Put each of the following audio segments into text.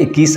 21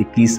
21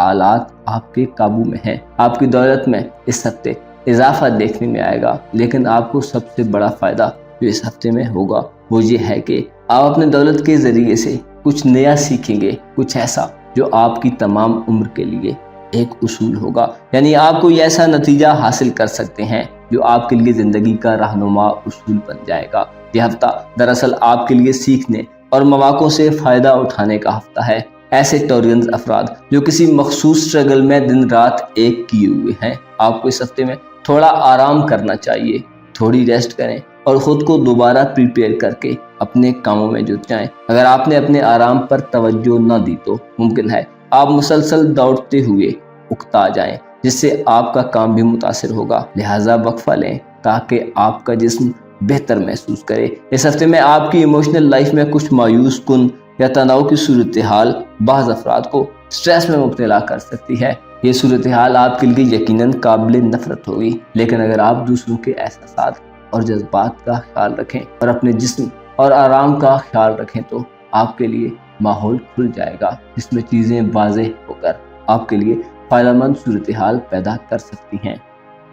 حالات آپ کے قابو میں ہیں۔ آپ کی دولت میں اس ہفتے اضافہ دیکھنے میں آئے گا، لیکن آپ کو سب سے بڑا فائدہ جو اس ہفتے میں ہوگا وہ یہ ہے کہ آپ اپنے دولت کے ذریعے سے کچھ نیا سیکھیں گے، کچھ ایسا جو آپ کی تمام عمر کے لیے ایک اصول ہوگا، یعنی آپ کوئی ایسا نتیجہ حاصل کر سکتے ہیں جو آپ کے لیے زندگی کا رہنما اصول بن جائے گا۔ یہ ہفتہ دراصل آپ کے لیے سیکھنے اور مواقع سے فائدہ اٹھانے کا ہفتہ ہے۔ ایسے ٹورینز افراد جو کسی مخصوص سٹرگل میں دن رات ایک کیے ہوئے ہیں، آپ کو اس ہفتے میں تھوڑا آرام کرنا چاہیے، تھوڑی ریسٹ کریں اور خود کو دوبارہ پریپیئر کر کے اپنے کاموں میں جٹ جائیں۔ اگر آپ نے اپنے آرام پر توجہ نہ دی تو ممکن ہے آپ مسلسل دوڑتے ہوئے اکتا جائیں، جس سے آپ کا کام بھی متاثر ہوگا۔ لہٰذا وقفہ لیں تاکہ آپ کا جسم بہتر محسوس کرے۔ اس ہفتے میں آپ کی ایموشنل لائف میں کچھ مایوس کن یا تناؤ کی صورتحال بعض افراد کو سٹریس میں مبتلا کر سکتی ہے۔ یہ صورتحال آپ کے لیے یقیناً قابل نفرت ہوگی، لیکن اگر آپ دوسروں کے احساسات اور جذبات کا خیال رکھیں اور اپنے جسم اور آرام کا خیال رکھیں تو آپ کے لیے ماحول کھل جائے گا جس میں چیزیں واضح ہو کر آپ کے لیے فائدہ مند صورتحال پیدا کر سکتی ہیں۔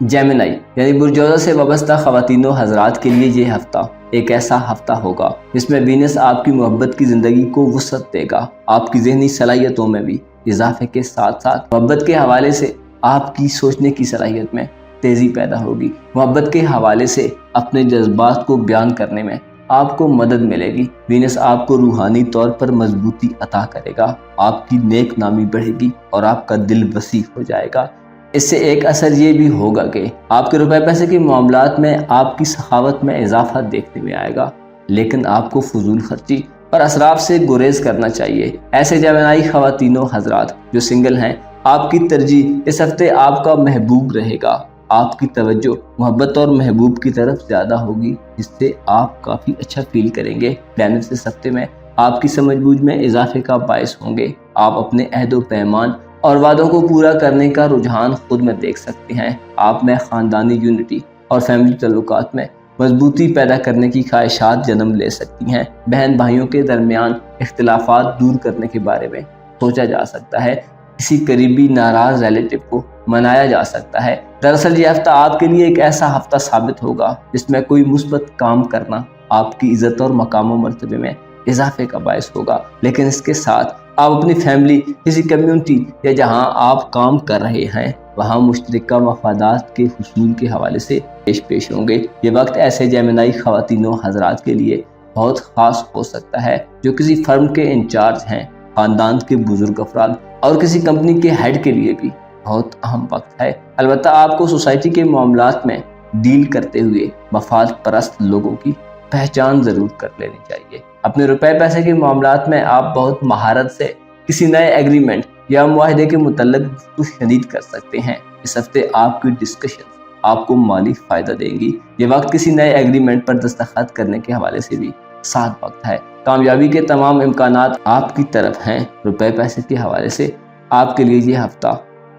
جیمنائی یعنی برجوزہ سے وابستہ خواتین و حضرات کے لیے یہ ہفتہ ایک ایسا ہفتہ ہوگا جس میں وینس آپ کی محبت کی زندگی کو وسعت دے گا۔ آپ کی ذہنی صلاحیتوں میں بھی اضافے کے ساتھ ساتھ محبت کے حوالے سے آپ کی سوچنے کی صلاحیت میں تیزی پیدا ہوگی۔ محبت کے حوالے سے اپنے جذبات کو بیان کرنے میں آپ کو مدد ملے گی۔ وینس آپ کو روحانی طور پر مضبوطی عطا کرے گا، آپ کی نیک نامی بڑھے گی اور آپ کا دل وسیع ہو جائے گا۔ اس سے ایک اثر یہ بھی ہوگا کہ آپ کے روپے پیسے کے معاملات میں آپ کی سخاوت میں اضافہ دیکھنے میں آئے گا، لیکن آپ کو فضول خرچی اور اسراف سے گریز کرنا چاہیے۔ ایسے جیمنائی خواتین و حضرات جو سنگل ہیں، آپ کی ترجیح اس ہفتے آپ کا محبوب رہے گا۔ آپ کی توجہ محبت اور محبوب کی طرف زیادہ ہوگی، جس سے آپ کافی اچھا فیل کریں گے۔ پلانٹس اس ہفتے میں آپ کی سمجھ بوجھ میں اضافے کا باعث ہوں گے۔ آپ اپنے عہد و پیمان اور وعدوں کو پورا کرنے کا رجحان خود میں دیکھ سکتے ہیں۔ آپ میں خاندانی یونٹی اور فیملی تعلقات میں مضبوطی پیدا کرنے کی خواہشات جنم لے سکتی ہیں۔ بہن بھائیوں کے درمیان اختلافات دور کرنے کے بارے میں سوچا جا سکتا ہے۔ کسی قریبی ناراض ریلیٹو کو منایا جا سکتا ہے۔ دراصل یہ ہفتہ آپ کے لیے ایک ایسا ہفتہ ثابت ہوگا جس میں کوئی مثبت کام کرنا آپ کی عزت اور مقام و مرتبے میں اضافے کا باعث ہوگا، لیکن اس کے ساتھ آپ اپنی فیملی، کسی کمیونٹی یا جہاں آپ کام کر رہے ہیں وہاں مشترکہ مفادات کے حصول کے حوالے سے پیش ہوں گے۔ یہ وقت ایسے جیمنائی خواتین و حضرات کے لیے بہت خاص ہو سکتا ہے جو کسی فرم کے انچارج ہیں، خاندان کے بزرگ افراد اور کسی کمپنی کے ہیڈ کے لیے بھی بہت اہم وقت ہے۔ البتہ آپ کو سوسائٹی کے معاملات میں ڈیل کرتے ہوئے مفاد پرست لوگوں کی پہچان ضرور کر لینی چاہیے۔ اپنے روپے پیسے کے معاملات میں آپ بہت مہارت سے کسی نئے ایگریمنٹ یا معاہدے کے متعلق گفتگو شدید کر سکتے ہیں۔ اس ہفتے آپ کی ڈسکشن آپ کو مالی فائدہ دیں گی۔ یہ وقت کسی نئے ایگریمنٹ پر دستخط کرنے کے حوالے سے بھی ساتھ وقت ہے۔ کامیابی کے تمام امکانات آپ کی طرف ہیں۔ روپے پیسے کے حوالے سے آپ کے لیے یہ ہفتہ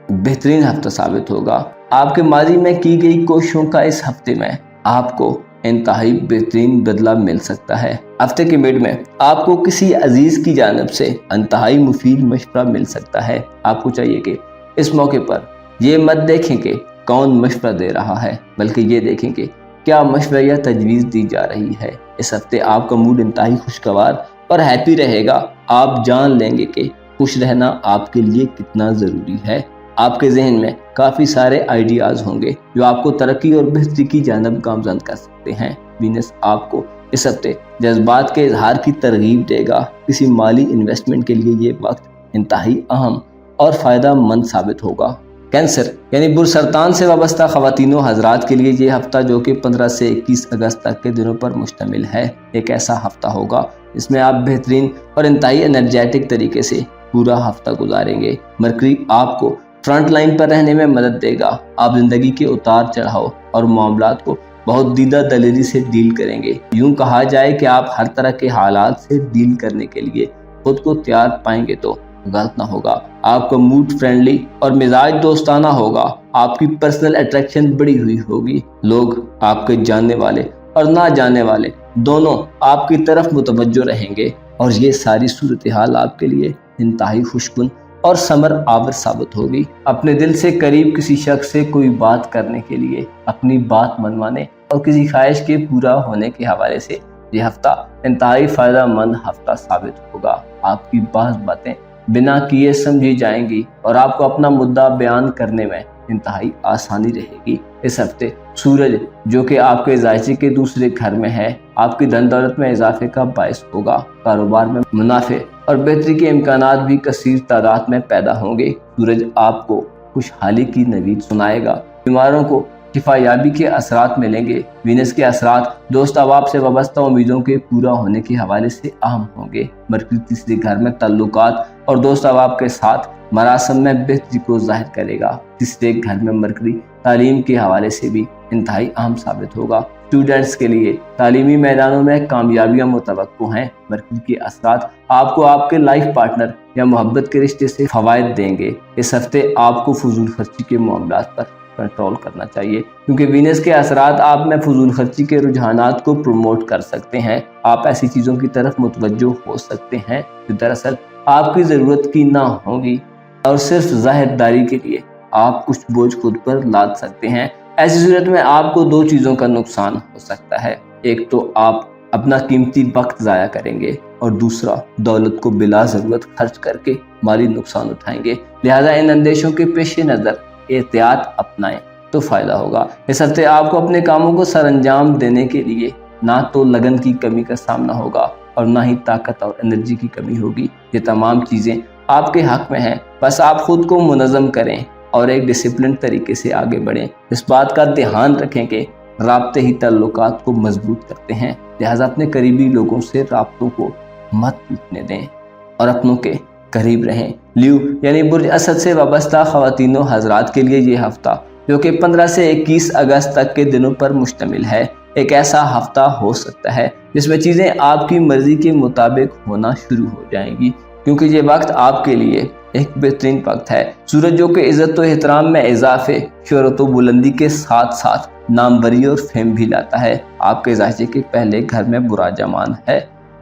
بہترین ہفتہ ثابت ہوگا۔ آپ کے ماضی میں کی گئی کوششوں کا اس ہفتے میں آپ کو انتہائی بہترین بدلہ مل سکتا ہے۔ ہفتے کے مڈ میں آپ کو کسی عزیز کی جانب سے انتہائی مفید مشورہ مل سکتا ہے۔ آپ کو چاہیے کہ اس موقع پر یہ مت دیکھیں کہ کون مشورہ دے رہا ہے، بلکہ یہ دیکھیں کہ کیا مشورہ یا تجویز دی جا رہی ہے۔ اس ہفتے آپ کا موڈ انتہائی خوشگوار اور ہیپی رہے گا۔ آپ جان لیں گے کہ خوش رہنا آپ کے لیے کتنا ضروری ہے۔ آپ کے ذہن میں کافی سارے آئیڈیاز ہوں گے جو آپ کو ترقی اور بہتری کی جانب گامزن کر سکتے ہیں۔ وینس آپ کو اس ہفتے جذبات کے اظہار کی ترغیب دے گا۔ کسی مالی انویسٹمنٹ کے لیے یہ وقت انتہائی اہم اور فائدہ مند ثابت ہوگا۔ کینسر یعنی برسرطان سے وابستہ خواتین و حضرات کے لیے یہ ہفتہ جو کہ 15 سے 21 اگست تک کے دنوں پر مشتمل ہے، ایک ایسا ہفتہ ہوگا جس میں آپ بہترین اور انتہائی انرجیٹک طریقے سے پورا ہفتہ گزاریں گے۔ مرکری آپ کو فرنٹ لائن پر رہنے میں مدد دے گا۔ آپ زندگی کے اتار چڑھاؤ اور معاملات کو بہت دیدہ دلیری سے ڈیل کریں گے۔ یوں کہا جائے کہ آپ ہر طرح کے حالات سے ڈیل کرنے کے لیے خود کو تیار پائیں گے تو غلط نہ ہوگا۔ آپ کا موڈ فرینڈلی اور مزاج دوستانہ ہوگا۔ آپ کی پرسنل اٹریکشن بڑی ہوئی ہوگی۔ لوگ آپ کے جاننے والے اور نہ جاننے والے دونوں آپ کی طرف متوجہ رہیں گے اور یہ ساری صورتحال آپ کے لیے انتہائی خوشکن اور ثمر آور ثابت ہوگی۔ اپنے دل سے قریب کسی شخص سے کوئی بات کرنے کے لیے، اپنی بات منوانے اور کسی خواہش کے پورا ہونے کے حوالے سے یہ ہفتہ انتہائی فائدہ مند ہفتہ ثابت ہوگا۔ آپ کی بعض باتیں بنا کیے سمجھی جائیں گی اور آپ کو اپنا مدعا بیان کرنے میں انتہائی آسانی رہے گی۔ اس ہفتے سورج جو کہ آپ کے ذائچے کے دوسرے گھر میں ہے، آپ کی دھن دولت میں اضافے کا باعث ہوگا۔ کاروبار میں منافع اور بہتری کے امکانات بھی کثیر تعداد میں پیدا ہوں گے۔ سورج آپ کو خوشحالی کی نوید سنائے گا۔ بیماروں کو شفا یابی کے اثرات ملیں گے۔ وینس کے اثرات دوست احباب سے وابستہ امیدوں کے پورا ہونے کے حوالے سے اہم ہوں گے۔ مرکری تیسرے گھر میں تعلقات اور دوست احباب کے ساتھ مراسم میں بہتری کو ظاہر کرے گا۔ تیسرے گھر میں مرکری تعلیم کے حوالے سے بھی انتہائی اہم ثابت ہوگا۔ اسٹوڈنٹس کے لیے تعلیمی میدانوں میں کامیابیاں متوقع ہیں۔ مرکری کے اثرات آپ کو آپ کے لائف پارٹنر یا محبت کے رشتے سے فوائد دیں گے۔ اس ہفتے آپ کو فضول خرچی کے معاملات پر کنٹرول کرنا چاہیے، کیونکہ وینس کے اثرات آپ میں فضول خرچی کے رجحانات کو پروموٹ کر سکتے ہیں۔ آپ ایسی چیزوں کی طرف متوجہ ہو سکتے ہیں جو دراصل آپ کی ضرورت کی نہ ہوں گی، اور صرف ظاہر داری کے لیے آپ کچھ بوجھ خود پر لاد سکتے ہیں۔ ایسی صورت میں آپ کو دو چیزوں کا نقصان ہو سکتا ہے۔ ایک تو آپ اپنا قیمتی وقت ضائع کریں گے، اور دوسرا دولت کو بلا ضرورت خرچ کر کے مالی نقصان اٹھائیں گے۔ لہذا ان اندیشوں کے پیش نظر احتیاط اپنائیں تو فائدہ ہوگا۔ اس ہفتے آپ کو اپنے کاموں کو سر انجام دینے کے لیے نہ تو لگن کی کمی کا سامنا ہوگا اور نہ ہی طاقت اور انرجی کی کمی ہوگی۔ یہ تمام چیزیں آپ کے حق میں ہیں، بس آپ خود کو منظم کریں اور ایک ڈسپلن طریقے سے آگے بڑھیں۔ اس بات کا دھیان رکھیں کہ رابطے ہی تعلقات کو مضبوط کرتے ہیں، لہذا اپنے قریبی لوگوں سے رابطوں کو مت ٹوٹنے دیں اور اپنوں کے قریب رہیں۔ لیو یعنی برج اسد سے وابستہ خواتین و حضرات کے لیے یہ ہفتہ جو کہ 15 سے 21 اگست تک کے دنوں پر مشتمل ہے، ایک ایسا ہفتہ ہو سکتا ہے جس میں چیزیں آپ کی مرضی کے مطابق ہونا شروع ہو جائیں گی، کیونکہ یہ وقت آپ کے لیے ایک بہترین وقت ہے۔ سورج جو کہ عزت و احترام میں اضافے، شہرت و بلندی کے ساتھ ساتھ ناموری اور فیم بھی لاتا ہے، آپ کے ذائچے کے پہلے گھر میں براجمان ہے،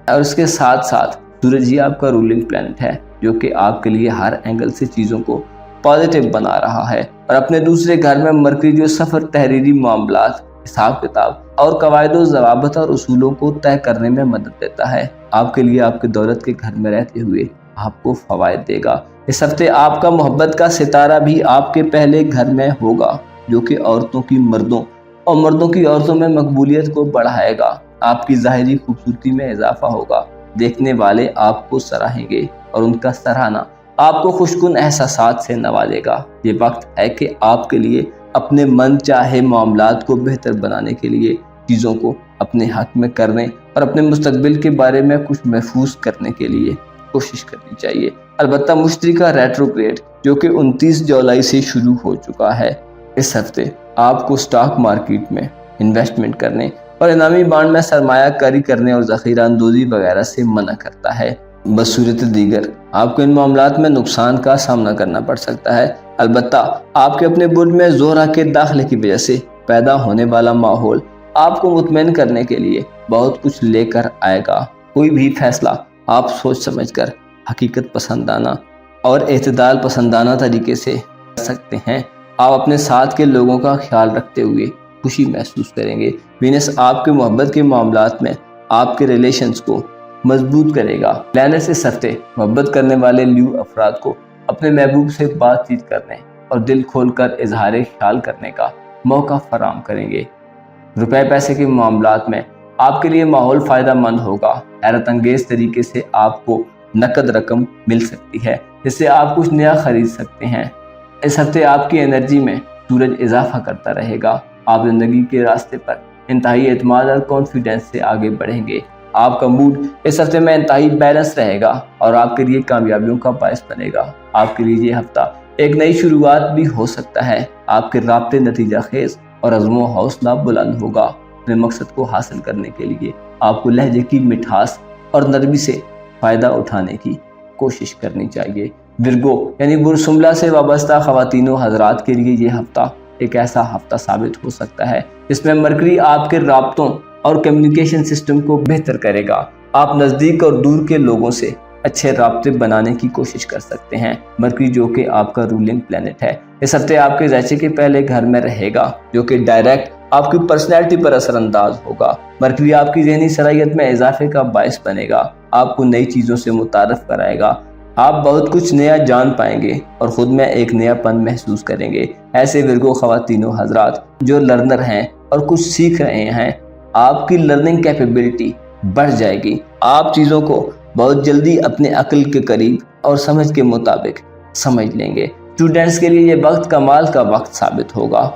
اور اس کے ساتھ ساتھ سورج ہی آپ کا رولنگ پلانٹ ہے جو کہ آپ کے لیے ہر اینگل سے چیزوں کو پازیٹیو بنا رہا ہے۔ اور اپنے دوسرے گھر میں مرکری جو سفر، تحریری معاملات، حساب کتاب اور قواعد و ضوابط اور اصولوں کو طے کرنے میں مدد دیتا ہے، آپ کے لیے آپ کے دولت کے گھر میں رہتے ہوئے آپ کو فوائد دے گا۔ اس ہفتے آپ کا محبت کا ستارہ بھی آپ کے پہلے گھر میں ہوگا جو کہ عورتوں کی مردوں اور مردوں کی عورتوں میں مقبولیت کو بڑھائے گا۔ آپ کی ظاہری خوبصورتی میں اضافہ ہوگا، دیکھنے والے آپ کو سراہیں گے اور ان کا سراہنا آپ کو خوشکن احساسات سے نوازے گا۔ یہ وقت ہے کہ آپ کے لیے اپنے من چاہے معاملات کو بہتر بنانے کے لیے چیزوں کو اپنے حق میں کرنے اور اپنے مستقبل کے بارے میں کچھ محفوظ کرنے کے لیے کوشش کرنی چاہیے۔ البتہ مشتری کا ریٹروگریڈ جو کہ 29 جولائی سے شروع ہو چکا ہے، اس ہفتے آپ کو سٹاک مارکیٹ میں انویسٹمنٹ کرنے اور انعامی بانڈ میں سرمایہ کاری کرنے اور ذخیرہ اندوزی وغیرہ سے منع کرتا ہے۔ بصورت دیگر آپ کو ان معاملات میں نقصان کا سامنا کرنا پڑ سکتا ہے۔ البتہ آپ کے اپنے برج میں زہرہ کے داخلے کی وجہ سے پیدا ہونے والا ماحول آپ کو مطمئن کرنے کے لیے بہت کچھ لے کر آئے گا۔ کوئی بھی فیصلہ آپ سوچ سمجھ کر حقیقت پسندانہ اور اعتدال پسندانہ طریقے سے کر سکتے ہیں۔ آپ اپنے ساتھ کے لوگوں کا خیال رکھتے ہوئے خوشی محسوس کریں گے۔ وینس آپ کے محبت کے معاملات میں آپ کے ریلیشنز کو مضبوط کرے گا۔ پلانٹس اس ہفتے محبت کرنے والے لیو افراد کو اپنے محبوب سے بات چیت کرنے اور دل کھول کر اظہار خیال کرنے کا موقع فراہم کریں گے۔ روپے پیسے کے معاملات میں آپ کے لیے ماحول فائدہ مند ہوگا۔ حیرت انگیز طریقے سے آپ کو نقد رقم مل سکتی ہے جس سے آپ کچھ نیا خرید سکتے ہیں۔ اس ہفتے آپ کی انرجی میں سورج اضافہ کرتا رہے گا۔ آپ زندگی کے راستے پر انتہائی اعتماد اور کانفیڈنس سے آگے بڑھیں گے۔ آپ کا موڈ اس ہفتے میں انتہائی بیلنس رہے گا اور آپ کے لیے کامیابیوں کا باعث بنے گا۔ آپ کے لیے یہ ہفتہ ایک نئی شروعات بھی ہو سکتا ہے۔ آپ کے رابطے نتیجہ خیز اور عزم و حوصلہ بلند ہوگا۔ اپنے مقصد کو حاصل کرنے کے لیے آپ کو لہجے کی مٹھاس اور نرمی سے فائدہ اٹھانے کی کوشش کرنی چاہیے۔ ورگو یعنی برج شملہ سے وابستہ خواتین و حضرات کے لیے یہ ہفتہ ایک ایسا ہفتہ ثابت ہو سکتا ہے جس میں مرکری آپ کے رابطوں اور کمیونیکیشن سسٹم کو بہتر کرے گا۔ آپ نزدیک اور دور کے لوگوں سے اچھے رابطے بنانے کی کوشش کر سکتے ہیں۔ مرکری جو کہ آپ کا رولنگ پلینٹ ہے، اس ہفتے آپ کے ذائچے کے پہلے گھر میں رہے گا، جو کہ ڈائریکٹ آپ کی پرسنالٹی پر اثر انداز ہوگا۔ مرکری آپ کی ذہنی صلاحیت میں اضافے کا باعث بنے گا، آپ کو نئی چیزوں سے متعارف کرائے گا، آپ بہت کچھ نیا جان پائیں گے اور خود میں ایک نیا پن محسوس کریں گے۔ ایسے ورگو خواتینوں حضرات جو لرنر ہیں اور کچھ سیکھ رہے ہیں، آپ کی لرننگ کیپیبلٹی بڑھ جائے گی، آپ چیزوں کو بہت جلدی اپنے عقل کے قریب اور سمجھ کے مطابق سمجھ لیں گے۔ اسٹوڈنٹس کے لیے یہ وقت کمال کا وقت ثابت ہوگا۔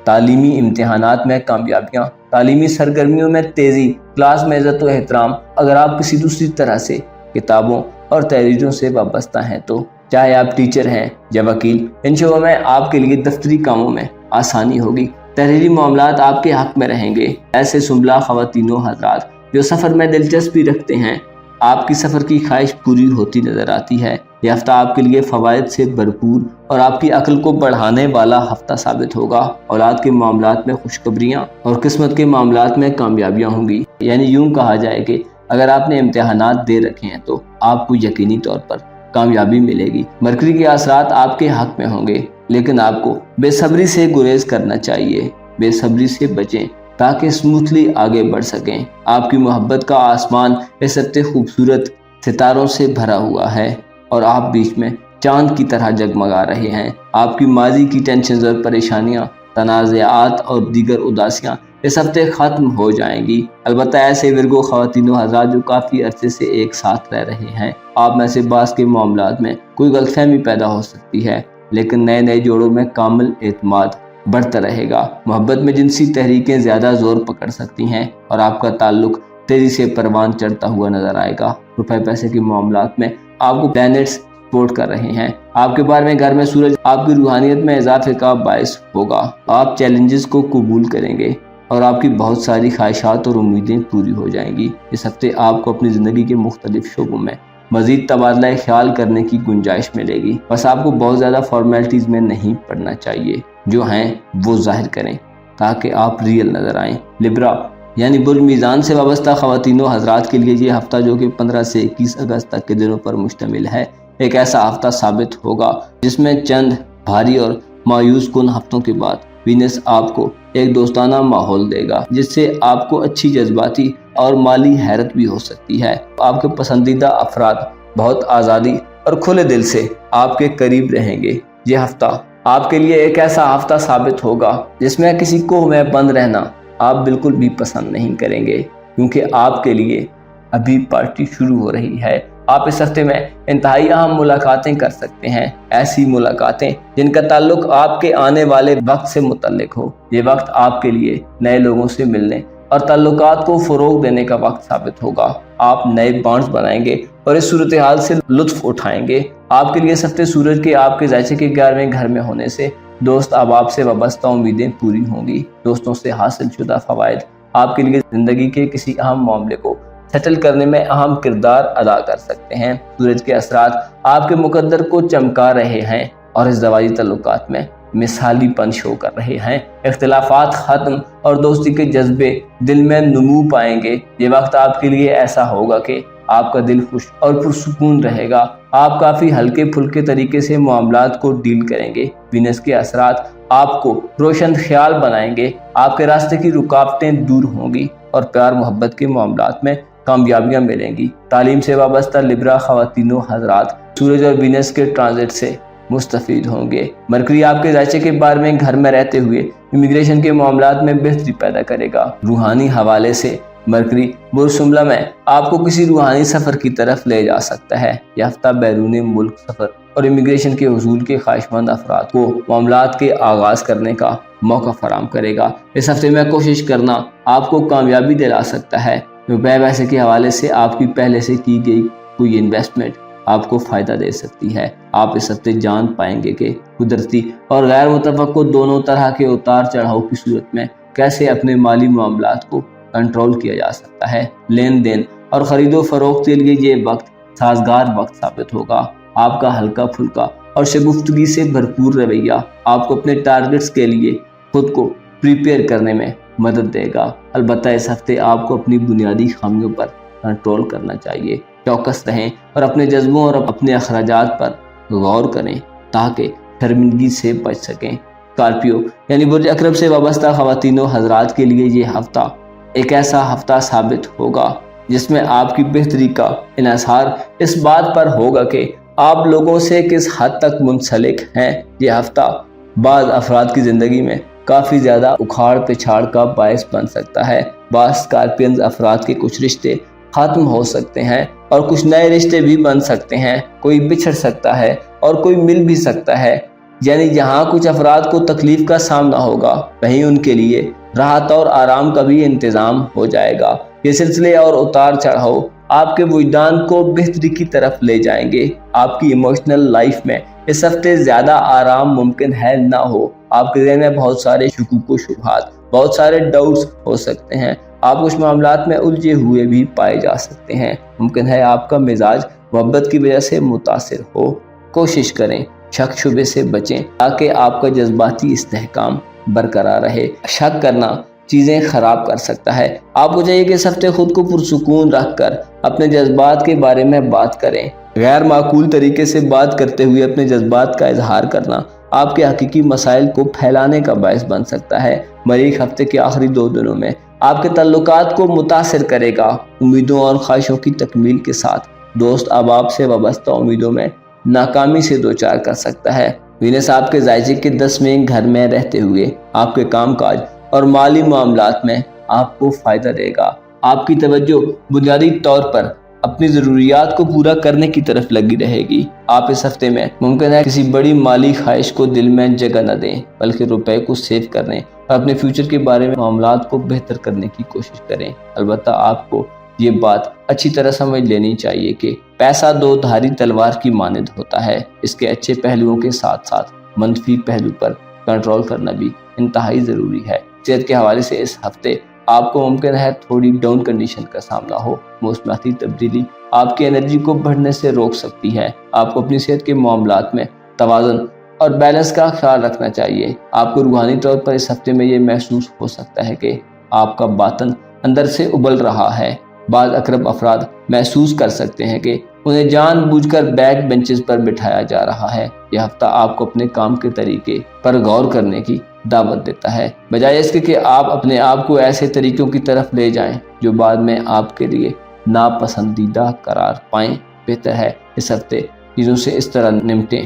تعلیمی امتحانات میں کامیابیاں، تعلیمی سرگرمیوں میں تیزی، کلاس میں عزت و احترام، اگر آپ کسی دوسری طرح سے کتابوں اور تحریروں سے وابستہ ہیں تو چاہے آپ ٹیچر ہیں یا وکیل، ان شعبوں میں آپ کے لیے دفتری کاموں میں آسانی ہوگی، تحریری معاملات آپ کے حق میں رہیں گے۔ ایسے سنبلا خواتینوں حضرات جو سفر میں دلچسپی رکھتے ہیں، آپ کی سفر کی خواہش پوری ہوتی نظر آتی ہے۔ یہ ہفتہ آپ کے لیے فوائد سے بھرپور اور آپ کی عقل کو بڑھانے والا ہفتہ ثابت ہوگا۔ اولاد کے معاملات میں خوشخبریاں اور قسمت کے معاملات میں کامیابیاں ہوں گی، یعنی یوں کہا جائے کہ اگر آپ نے امتحانات دے رکھے ہیں تو آپ کو یقینی طور پر کامیابی ملے گی۔ مرکری کے اثرات آپ کے حق میں ہوں گے، لیکن آپ کو بے صبری سے گریز کرنا چاہیے، بے صبری سے بچیں تاکہ سموتھلی آگے بڑھ سکیں۔ آپ کی محبت کا آسمان اس ہفتے خوبصورت ستاروں سے بھرا ہوا ہے اور آپ بیچ میں چاند کی طرح جگمگا رہے ہیں۔ آپ کی ماضی کی ٹینشنز اور پریشانیاں، تنازعات اور دیگر اداسیاں اس ہفتے ختم ہو جائیں گی۔ البتہ ایسے ورگو خواتینوں حضرات جو کافی عرصے سے ایک ساتھ رہ رہے ہیں، آپ میں سے بعض کے معاملات میں کوئی غلط فہمی پیدا ہو سکتی ہے، لیکن نئے جوڑوں میں کامل اعتماد بڑھتا رہے گا۔ محبت میں جنسی تحریکیں زیادہ زور پکڑ سکتی ہیں اور آپ کا تعلق تیزی سے پروان چڑھتا ہوا نظر آئے گا۔ روپے پیسے کے معاملات میں آپ کو پلینٹس سپورٹ کر رہے ہیں۔ آپ کے بارے میں گھر میں سورج آپ کی روحانیت میں اضافے کا باعث ہوگا۔ آپ چیلنجز کو قبول کریں گے اور آپ کی بہت ساری خواہشات اور امیدیں پوری ہو جائیں گی۔ اس ہفتے آپ کو اپنی زندگی کے مختلف شعبوں میں مزید تبادلہ خیال کرنے کی گنجائش ملے گی، بس آپ کو بہت زیادہ فارمیلٹیز میں نہیں پڑنا چاہیے، جو ہیں وہ ظاہر کریں تاکہ آپ ریئل نظر آئیں۔ لبرا یعنی برج میزان سے وابستہ خواتینوں حضرات کے لیے یہ ہفتہ جو کہ 15 سے 21 اگست تک کے دنوں پر مشتمل ہے، ایک ایسا ہفتہ ثابت ہوگا جس میں چند بھاری اور مایوس کن ہفتوں کے بعد وینس آپ کو ایک دوستانہ ماحول دے گا، جس سے آپ کو اچھی جذباتی اور مالی حیرت بھی ہو سکتی ہے۔ آپ کے پسندیدہ افراد بہت آزادی اور کھلے دل سے آپ کے قریب رہیں گے۔ یہ ہفتہ آپ کے لیے ایک ایسا ہفتہ ثابت ہوگا جس میں کسی کوہ میں بند رہنا آپ بالکل بھی پسند نہیں کریں گے، کیونکہ آپ کے لیے ابھی پارٹی شروع ہو رہی ہے۔ آپ اس ہفتے میں انتہائی اہم ملاقاتیں کر سکتے ہیں، ایسی ملاقاتیں جن کا تعلق آپ کے آنے والے وقت سے متعلق ہو۔ یہ وقت آپ کے لیے نئے لوگوں سے ملنے اور تعلقات کو فروغ دینے کا وقت ثابت ہوگا۔ آپ نئے بانڈز بنائیں گے اور اس صورتحال سے لطف اٹھائیں گے۔ آپ کے لیے اس ہفتے سورج کے آپ کے ذائچے کے 11ویں گھر میں ہونے سے دوست احباب سے وابستہ امیدیں پوری ہوں گی۔ دوستوں سے حاصل شدہ فوائد آپ کے لیے زندگی کے کسی اہم معاملے کو سیٹل کرنے میں اہم کردار ادا کر سکتے ہیں۔ سورج کے اثرات آپ کے مقدر کو چمکا رہے ہیں اور اس زواجی تعلقات میں مثالی پن شو کر رہے ہیں۔ اختلافات ختم اور دوستی کے جذبے دل میں نمو پائیں گے۔ یہ وقت آپ کے لیے ایسا ہوگا کہ آپ کا دل خوش اور پرسکون رہے گا۔ آپ کافی ہلکے پھلکے طریقے سے معاملات کو ڈیل کریں گے۔ وینس کے اثرات آپ کو روشن خیال بنائیں گے، آپ کے راستے کی رکاوٹیں دور ہوں گی اور پیار محبت کے معاملات میں کامیابیاں ملیں گی۔ تعلیم سے وابستہ لبرا خواتینوں حضرات سورج اور وینس کے ٹرانزٹ سے مستفید ہوں گے۔ مرکری آپ کے ذائچے کے بارے میں گھر میں رہتے ہوئے امیگریشن کے معاملات میں بہتری پیدا کرے گا۔ روحانی حوالے سے مرکری برج شملہ میں آپ کو کسی روحانی سفر کی طرف لے جا سکتا ہے۔ یہ ہفتہ بیرون ملک سفر اور امیگریشن کے حصول کے خواہشمند افراد کو معاملات کے آغاز کرنے کا موقع فراہم کرے گا۔ اس ہفتے میں کوشش کرنا آپ کو کامیابی دلا سکتا ہے۔ روپے پیسے کے حوالے سے آپ کی پہلے سے کی گئی کوئی انویسٹمنٹ آپ کو فائدہ دے سکتی ہے۔ آپ اس ہفتے جان پائیں گے کہ قدرتی اور غیر متوقع دونوں طرح کے اتار چڑھاؤ کی صورت میں کیسے اپنے مالی معاملات کو کنٹرول کیا جا سکتا ہے۔ لین دین اور خرید و فروخت کے لیے یہ وقت سازگار وقت ثابت ہوگا۔ آپ کا ہلکا پھلکا اور شگفتگی سے بھرپور رویہ آپ کو اپنے ٹارگٹس کے لیے خود کو پریپیئر کرنے میں مدد دے گا۔ البتہ اس ہفتے آپ کو اپنی بنیادی خامیوں پر کنٹرول کرنا چاہیے۔ چوکس رہیں اور اپنے جذبوں اور اپنے اخراجات پر غور کریں تاکہ شرمندگی سے بچ سکیں۔ اسکارپیو یعنی برج اکرم سے وابستہ خواتین و حضرات کے لیے یہ ہفتہ ایک ایسا ہفتہ ثابت ہوگا جس میں آپ کی بہتری کا انحصار اس بات پر ہوگا کہ آپ لوگوں سے کس حد تک منسلک ہیں۔ یہ ہفتہ بعض افراد کی زندگی میں کافی زیادہ اکھاڑ پچھاڑ کا باعث بن سکتا ہے۔ بعض اسکارپینز افراد کے کچھ رشتے ختم ہو سکتے ہیں اور کچھ نئے رشتے بھی بن سکتے ہیں۔ کوئی بچھڑ سکتا ہے اور کوئی مل بھی سکتا ہے، یعنی جہاں کچھ افراد کو تکلیف کا سامنا ہوگا وہیں ان کے لیے راحت اور آرام کا بھی انتظام ہو جائے گا۔ یہ سلسلے اور اتار چڑھاؤ آپ کے وجدان کو بہتری کی طرف لے جائیں گے۔ آپ کی ایموشنل لائف میں اس ہفتے زیادہ آرام ممکن ہے نہ ہو۔ آپ کے ذہن میں بہت سارے شکوک و شبہات، بہت سارے ڈاؤٹس ہو سکتے ہیں۔ آپ کچھ معاملات میں الجھے ہوئے بھی پائے جا سکتے ہیں۔ ممکن ہے آپ کا مزاج محبت کی وجہ سے متاثر ہو۔ کوشش کریں شک شبے سے بچیں تاکہ آپ کا جذباتی استحکام برقرار رہے۔ شک کرنا چیزیں خراب کر سکتا ہے۔ آپ کو چاہیے کہ اس ہفتے خود کو پرسکون رکھ کر اپنے جذبات کے بارے میں بات کریں۔ غیر معقول طریقے سے بات کرتے ہوئے اپنے جذبات کا اظہار کرنا آپ کے حقیقی مسائل کو پھیلانے کا باعث بن سکتا ہے۔ مریخ ہفتے کے آخری 2 دنوں میں آپ کے تعلقات کو متاثر کرے گا۔ امیدوں اور خواہشوں کی تکمیل کے ساتھ دوست اب آپ سے وابستہ امیدوں میں ناکامی سے دوچار کر سکتا ہے۔ وینس آپ کے زائچے کے 10ویں گھر میں رہتے ہوئے آپ کے کام کاج اور مالی معاملات میں آپ کو فائدہ دے گا۔ آپ کی توجہ بنیادی طور پر اپنی ضروریات کو پورا کرنے کی طرف لگی رہے گی۔ آپ اس ہفتے میں ممکن ہے کسی بڑی مالی خواہش کو دل میں جگہ نہ دیں، بلکہ روپے کو سیو کرنے اور اپنے فیوچر کے بارے میں معاملات کو بہتر کرنے کی کوشش کریں۔ البتہ آپ کو یہ بات اچھی طرح سمجھ لینی چاہیے کہ پیسہ 2 دھاری تلوار کی مانند ہوتا ہے۔ اس کے اچھے پہلوؤں کے ساتھ ساتھ منفی پہلو پر کنٹرول کرنا بھی انتہائی ضروری ہے۔ صحت کے حوالے سے اس ہفتے آپ کو ممکن ہے تھوڑی ڈاؤن کنڈیشن کا سامنا ہو۔ موسمیاتی تبدیلی آپ کی انرجی کو بڑھنے سے روک سکتی ہے۔ آپ کو اپنی صحت کے معاملات میں توازن اور بیلنس کا خیال رکھنا چاہیے۔ آپ کو روحانی طور پر اس ہفتے میں یہ محسوس ہو سکتا ہے کہ آپ کا باطن اندر سے ابل رہا ہے۔ بعض اقرب افراد محسوس کر سکتے ہیں کہ انہیں جان بوجھ کر بیک بینچز پر بٹھایا جا رہا ہے۔ یہ ہفتہ آپ کو اپنے کام کے طریقے پر غور کرنے کی دعوت دیتا ہے، بجائے اس کے کہ آپ اپنے آپ کو ایسے طریقوں کی طرف لے جائیں جو بعد میں آپ کے لیے ناپسندیدہ قرار پائیں۔ بہتر ہے اس ہفتے چیزوں سے اس طرح نمٹیں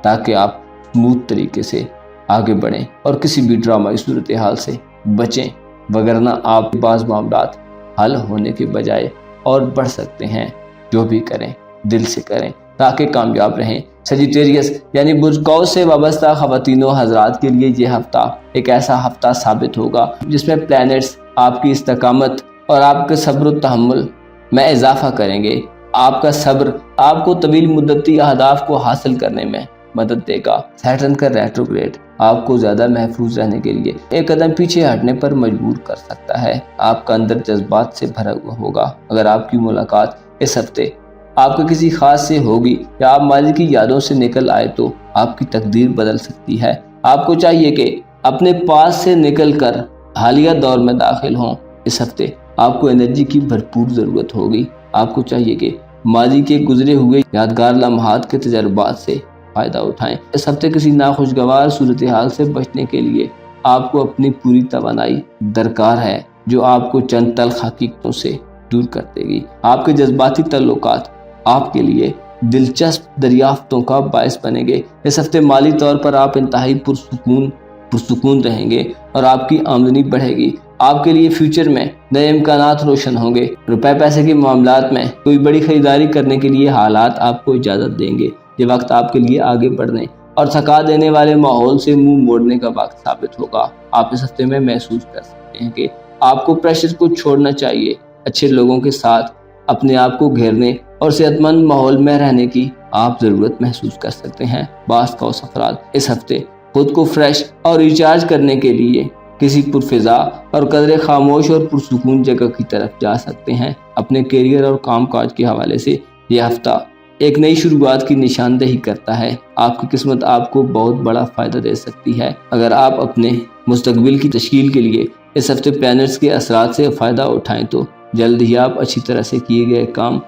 تاکہ آپ اسموتھ طریقے سے آگے بڑھیں اور کسی بھی ڈرامائی صورتحال سے بچیں، وگرنہ آپ بعض معاملات حل ہونے کے بجائے اور بڑھ سکتے ہیں۔ جو بھی کریں دل سے کریں تاکہ کامیاب رہیں۔ سیجیٹیریس یعنی برج قوس سے وابستہ خواتین و حضرات کے لیے یہ ہفتہ ایک ایسا ہفتہ ثابت ہوگا جس میں پلینٹس آپ کی استقامت اور آپ کے صبر و تحمل میں اضافہ کریں گے۔ آپ کا صبر آپ کو طویل مدتی اہداف کو حاصل کرنے میں مدد دے گا۔ سیٹرن کا ریٹروگریڈ آپ کو زیادہ محفوظ رہنے کے لیے ایک قدم پیچھے ہٹنے پر مجبور کر سکتا ہے۔ آپ کا اندر جذبات سے بھرا ہوا ہوگا۔ اگر آپ کی ملاقات اس ہفتے آپ کے کسی خاص سے ہوگی یا آپ ماضی کی یادوں سے نکل آئے تو آپ کی تقدیر بدل سکتی ہے۔ آپ کو چاہیے کہ اپنے پاس سے نکل کر حالیہ دور میں داخل ہوں۔ اس ہفتے آپ کو انرجی کی بھرپور ضرورت ہوگی۔ آپ کو چاہیے کہ ماضی کے گزرے ہوئے یادگار لمحات کے تجربات سے فائدہ اٹھائیں۔ اس ہفتے کسی ناخوشگوار صورتحال سے بچنے کے لیے آپ کو اپنی پوری توانائی درکار ہے جو آپ کو چند تلخ حقیقتوں سے دور کر دے گی۔ آپ کے جذباتی تعلقات آپ کے لیے دلچسپ دریافتوں کا باعث بنیں گے۔ اس ہفتے مالی طور پر آپ انتہائی پرسکون رہیں گے اور آپ کی آمدنی بڑھے گی۔ آپ کے لیے فیوچر میں نئے امکانات روشن ہوں گے۔ روپے پیسے کے معاملات میں کوئی بڑی خریداری کرنے کے لیے حالات آپ کو اجازت دیں گے۔ یہ وقت آپ کے لیے آگے بڑھنے اور تھکا دینے والے ماحول سے منہ موڑنے کا وقت ثابت ہوگا۔ آپ اس ہفتے میں محسوس کر سکتے ہیں کہ آپ کو پریشر کو چھوڑنا چاہیے۔ اچھے لوگوں کے ساتھ اپنے آپ کو گھیرنے اور صحت مند ماحول میں رہنے کی آپ ضرورت محسوس کر سکتے ہیں۔ بعض قوس افراد اس ہفتے خود کو فریش اور ریچارج کرنے کے لیے کسی پرفضا اور قدرے خاموش اور پرسکون جگہ کی طرف جا سکتے ہیں۔ اپنے کیریئر اور کام کاج کے حوالے سے یہ ہفتہ ایک نئی شروعات کی نشاندہی کرتا ہے۔ آپ کی قسمت آپ کو بہت بڑا فائدہ دے سکتی ہے۔ اگر آپ اپنے مستقبل کی تشکیل کے لیے اس ہفتے پلینٹس کے اثرات سے فائدہ اٹھائیں تو جلد ہی آپ اچھی طرح سے کیے گئے کام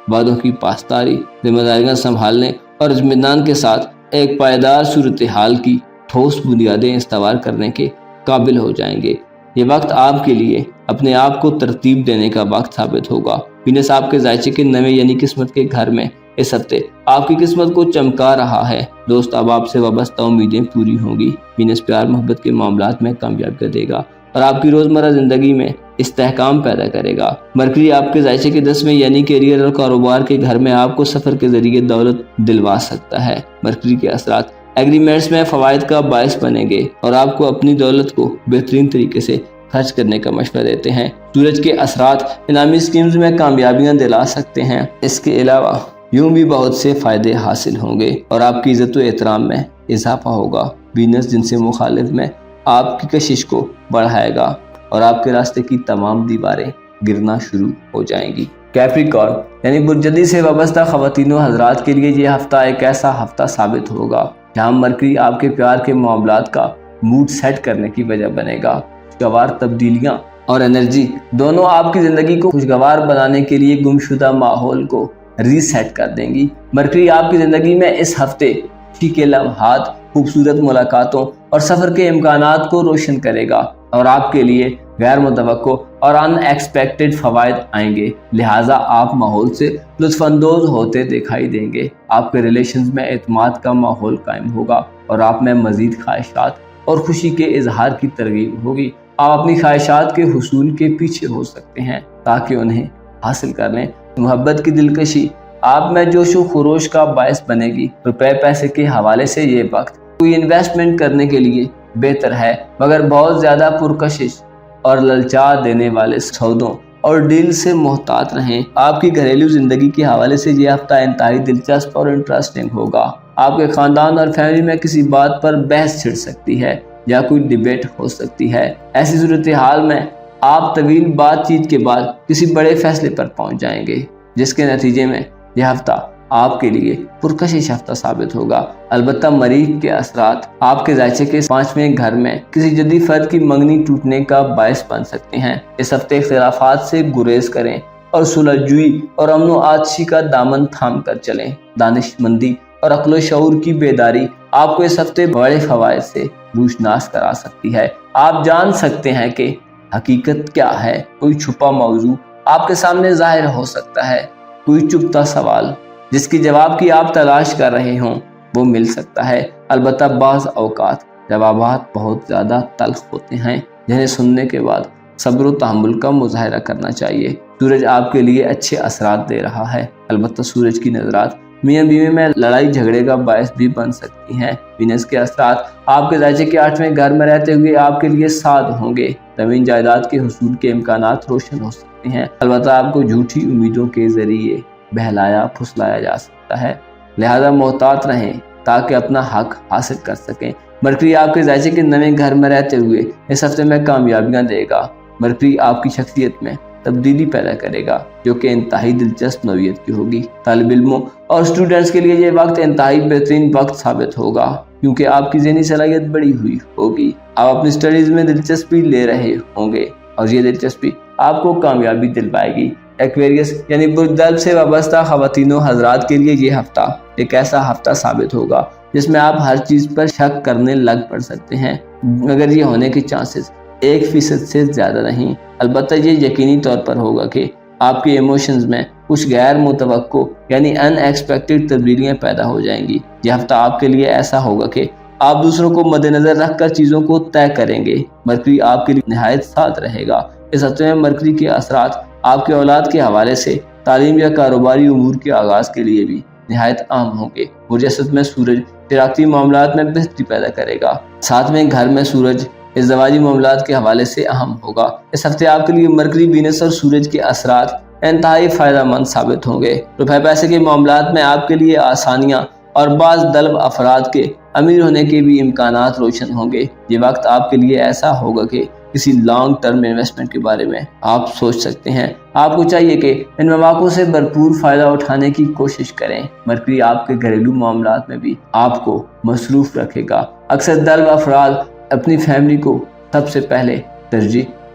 وعدوں کی پاسداری، ذمہ داریاں سنبھالنے اور اطمینان کے ساتھ ایک پائیدار صورتحال کی ٹھوس بنیادیں استوار کرنے کے قابل ہو جائیں گے۔ یہ وقت آپ کے لیے اپنے آپ کو ترتیب دینے کا وقت ثابت ہوگا۔ وینس آپ کے ذائچے کے نویں یعنی قسمت کے گھر میں اس ہفتے آپ کی قسمت کو چمکا رہا ہے۔ دوست، اب آپ سے وابستہ امیدیں پوری ہوں گی۔ وینس پیار محبت کے معاملات میں کامیابی دے گا اور آپ کی روزمرہ زندگی میں استحکام پیدا کرے گا۔ مرکری آپ کے ذائچے کے 10ویں یعنی کیریئر اور کاروبار کے گھر میں آپ کو سفر کے ذریعے دولت دلوا سکتا ہے۔ مرکری کے اثرات ایگریمنٹس میں فوائد کا باعث بنیں گے اور آپ کو اپنی دولت کو بہترین طریقے سے خرچ کرنے کا مشورہ دیتے ہیں۔ سورج کے اثرات انعامی اسکیمز میں کامیابیاں دلا سکتے ہیں۔ اس کے علاوہ یوں بھی بہت سے فائدے حاصل ہوں گے اور آپ کی عزت و احترام میں اضافہ ہوگا۔ وینس جن سے مخالف میں آپ کی کشش کو بڑھائے گا اور آپ کے راستے کی تمام دیواریں گرنا شروع ہو جائیں گی۔ کیپریکارن یعنی برجدی سے وابستہ خواتین و حضرات کے لیے یہ ہفتہ ایک ایسا ہفتہ ثابت ہوگا جہاں مرکری آپ کے پیار کے معاملات کا موڈ سیٹ کرنے کی وجہ بنے گا۔ خوشگوار تبدیلیاں اور انرجی دونوں آپ کی زندگی کو خوشگوار بنانے کے لیے گمشدہ ماحول کو ری سیٹ کر دیں گی۔ مرکری آپ کی زندگی میں اس ہفتے خوشی کے لمحات، خوبصورت ملاقاتوں اور سفر کے امکانات کو روشن کرے گا اور آپ کے لیے غیر متوقع اور ان ایکسپیکٹڈ فوائد آئیں گے، لہٰذا آپ ماحول سے لطف اندوز ہوتے دکھائی دیں گے۔ آپ کے ریلیشنز میں اعتماد کا ماحول قائم ہوگا اور آپ میں مزید خواہشات اور خوشی کے اظہار کی ترغیب ہوگی۔ آپ اپنی خواہشات کے حصول کے پیچھے ہو سکتے ہیں تاکہ انہیں حاصل کر لیں۔ محبت کی دلکشی آپ میں جوش و خروش کا باعث بنے گی۔ روپے پیسے کے حوالے سے یہ وقت کوئی انویسٹمنٹ کرنے کے لیے بہتر ہے، مگر بہت زیادہ پرکشش اور للچا دینے والے سودوں اور ڈیل سے محتاط رہیں۔ آپ کی گھریلو زندگی کے حوالے سے یہ ہفتہ انتہائی دلچسپ اور انٹرسٹنگ ہوگا۔ آپ کے خاندان اور فیملی میں کسی بات پر بحث چھڑ سکتی ہے یا کوئی ڈیبیٹ ہو سکتی ہے۔ ایسی صورتحال میں آپ طویل بات چیت کے بعد کسی بڑے فیصلے پر پہنچ جائیں گے، جس کے نتیجے میں یہ ہفتہ آپ کے لیے پرکشش ہفتہ ثابت ہوگا۔ البتہ مریخ کے اثرات آپ کے ذائچے کے 5ویں گھر میں کسی جدی فرد کی منگنی ٹوٹنے کا باعث بن سکتے ہیں۔ اس ہفتے اختلافات سے گریز کریں اور صلح جوئی اور امن و آتشی کا دامن تھام کر چلیں۔ دانش مندی اور عقل و شعور کی بیداری آپ کو اس ہفتے بڑے فوائد سے روشناس کرا سکتی ہے۔ آپ جان سکتے ہیں کہ حقیقت کیا ہے۔ کوئی چھپا موضوع آپ کے سامنے ظاہر ہو سکتا ہے، کوئی چپتا سوال جس کی جواب کی آپ تلاش کر رہے ہوں وہ مل سکتا ہے۔ البتہ بعض اوقات جوابات بہت زیادہ تلخ ہوتے ہیں جنہیں سننے کے بعد صبر و تحمل کا مظاہرہ کرنا چاہیے۔ سورج آپ کے لیے اچھے اثرات دے رہا ہے، البتہ سورج کی نظرات میاں بیوی میں لڑائی جھگڑے کا باعث بھی بن سکتی ہیں۔ وینس کے اثرات آپ کے ذائچے کے 8ویں گھر میں رہتے ہوئے آپ کے لیے سعد ہوں گے۔ زمین جائیداد کے حصول کے امکانات روشن ہو سکتے ہیں، البتہ آپ کو جھوٹی امیدوں کے ذریعے بہلایا پھسلایا جا سکتا ہے، لہذا محتاط رہیں تاکہ اپنا حق حاصل کر سکیں۔ مرکری آپ کے ذائچے کے 9ویں گھر میں رہتے ہوئے اس ہفتے میں کامیابیاں دے گا۔ مرکری آپ کی شخصیت میں تبدیلی پیدا کرے گا جو کہ انتہائی دلچسپ نوعیت کی ہوگی۔ طالب علموں اور اسٹوڈنٹس کے لیے یہ وقت انتہائی بہترین وقت ثابت ہوگا کیونکہ آپ کی ذہنی صلاحیت بڑی ہوئی ہوگی۔ آپ اپنی اسٹڈیز میں دلچسپی لے رہے ہوں گے اور یہ دلچسپی آپ کو کامیابی دلوائے گی۔ ایکویریس یعنی برج درب سے وابستہ خواتین و حضرات کے لیے یہ ہفتہ ایک ایسا ہفتہ ثابت ہوگا جس میں آپ ہر چیز پر شک کرنے لگ پڑ سکتے ہیں، مگر یہ ہونے کے چانسز 1% سے زیادہ نہیں۔ البتہ یہ یقینی طور پر ہوگا کہ آپ کے ایموشنز میں کچھ غیر متوقع یعنی ان ایکسپیکٹڈ تبدیلیاں پیدا ہو جائیں گی۔ یہ ہفتہ آپ کے لیے ایسا ہوگا کہ آپ دوسروں کو مد نظر رکھ کر چیزوں کو طے کریں گے۔ مرکری آپ کے لیے نہایت ساتھ رہے گا۔ اس ہفتے میں مرکری کے اثرات آپ کے اولاد کے حوالے سے تعلیم یا کاروباری امور کے آغاز کے لیے بھی نہایت عام ہوں گے۔ برج اسد میں سورج شراکتی معاملات میں بہتری پیدا کرے گا۔ 7ویں گھر میں سورج ازدواجی معاملات کے حوالے سے اہم ہوگا۔ اس ہفتے آپ کے لیے مرکری، وینس اور سورج کے اثرات انتہائی فائدہ مند ثابت ہوں گے۔ روپے پیسے کے معاملات میں آپ کے لیے آسانیاں اور بعض طلب افراد کے امیر ہونے کے بھی امکانات روشن ہوں گے۔ یہ وقت آپ کے لیے ایسا ہوگا کہ کسی لانگ ٹرم انویسٹمنٹ کے بارے میں آپ سوچ سکتے ہیں۔ آپ کو چاہیے کہ ان مواقع سے بھرپور فائدہ اٹھانے کی کوشش کریں۔ مرکری آپ کے گھریلو معاملات میں بھی آپ کو مصروف رکھے گا۔ اکثر طلب افراد اپنی فیملی کو سب سے پہلے ترجیح